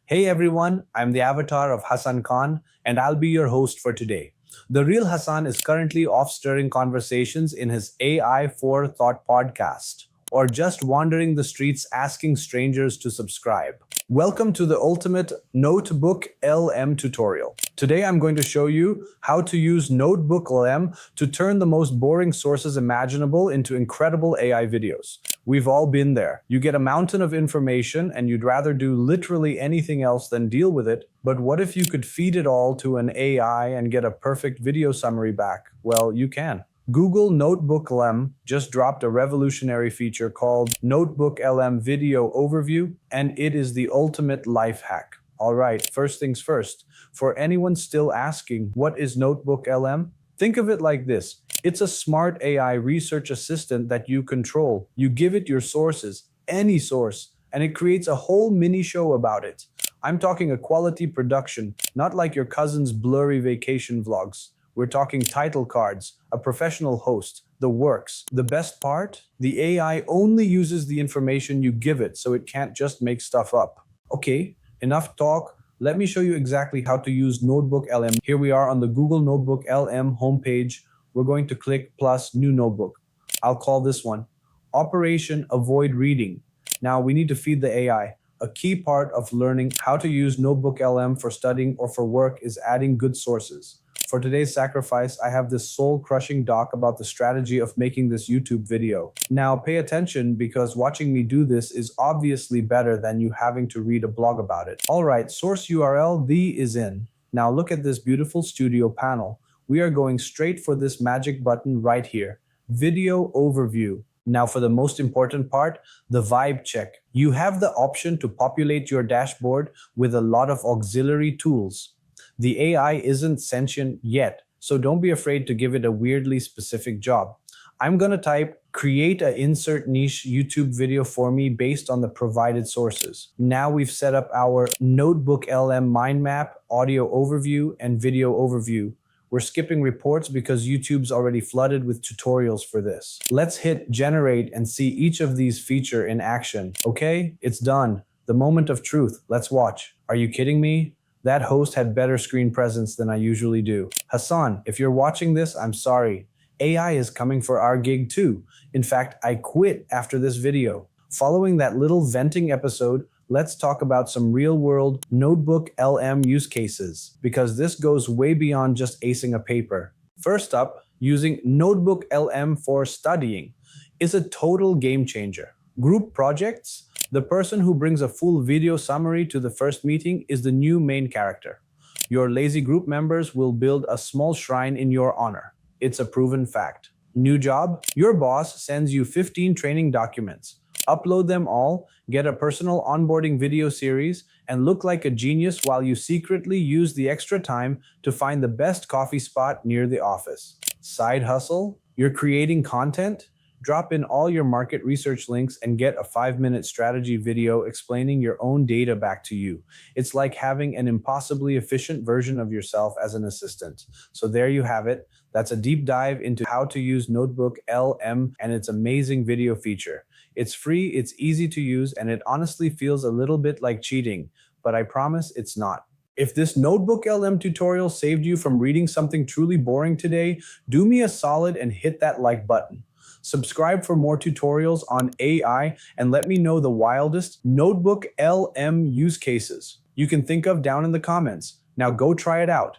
Hey everyone, I'm the avatar of Hassan Khan, and I'll be your host for today. The real Hassan is currently off stirring conversations in his AI for Thought podcast, or just wandering the streets asking strangers to subscribe. Welcome to the ultimate NotebookLM tutorial. Today I'm going to show you how to use NotebookLM to turn the most boring sources imaginable into incredible AI videos. We've all been there. You get a mountain of information and you'd rather do literally anything else than deal with it. But what if you could feed it all to an AI and get a perfect video summary back? Well, you can. Google NotebookLM just dropped a revolutionary feature called NotebookLM Video Overview, and it is the ultimate life hack. All right, first things first. For anyone still asking, what is NotebookLM? Think of it like this. It's a smart AI research assistant that you control. You give it your sources, any source, and it creates a whole mini show about it. I'm talking a quality production, not like your cousin's blurry vacation vlogs. We're talking title cards, a professional host, the works. The best part? The AI only uses the information you give it, so it can't just make stuff up. Okay, enough talk. Let me show you exactly how to use NotebookLM. Here we are on the Google NotebookLM homepage. We're going to click plus new notebook. I'll call this one Operation Avoid Reading. Now we need to feed the AI. A key part of learning how to use NotebookLM for studying or for work is adding good sources. For today's sacrifice, I have this soul-crushing doc about the strategy of making this YouTube video. Now pay attention because watching me do this is obviously better than you having to read a blog about it. Alright, source URL, the is in. Now look at this beautiful studio panel. We are going straight for this magic button right here. Video Overview. Now for the most important part, the vibe check. You have the option to populate your dashboard with a lot of auxiliary tools. The AI isn't sentient yet, so don't be afraid to give it a weirdly specific job. I'm gonna type create a insert niche YouTube video for me based on the provided sources. Now we've set up our NotebookLM mind map, audio overview, and video overview. We're skipping reports because YouTube's already flooded with tutorials for this. Let's hit generate and see each of these feature in action. Okay, it's done. The moment of truth. Let's watch. Are you kidding me? That host had better screen presence than I usually do. Hassan, if you're watching this, I'm sorry. AI is coming for our gig too. In fact, I quit after this video. Following that little venting episode, let's talk about some real-world NotebookLM use cases, because this goes way beyond just acing a paper. First up, using NotebookLM for studying is a total game changer. Group projects? The person who brings a full video summary to the first meeting is the new main character. Your lazy group members will build a small shrine in your honor. It's a proven fact. New job? Your boss sends you 15 training documents. Upload them all, get a personal onboarding video series, and look like a genius while you secretly use the extra time to find the best coffee spot near the office. Side hustle? You're creating content? Drop in all your market research links and get a 5-minute strategy video explaining your own data back to you. It's like having an impossibly efficient version of yourself as an assistant. So there you have it. That's a deep dive into how to use NotebookLM and its amazing video feature. It's free, it's easy to use, and it honestly feels a little bit like cheating, but I promise it's not. If this NotebookLM tutorial saved you from reading something truly boring today, do me a solid and hit that like button. Subscribe for more tutorials on AI and let me know the wildest NotebookLM use cases you can think of down in the comments. Now go try it out.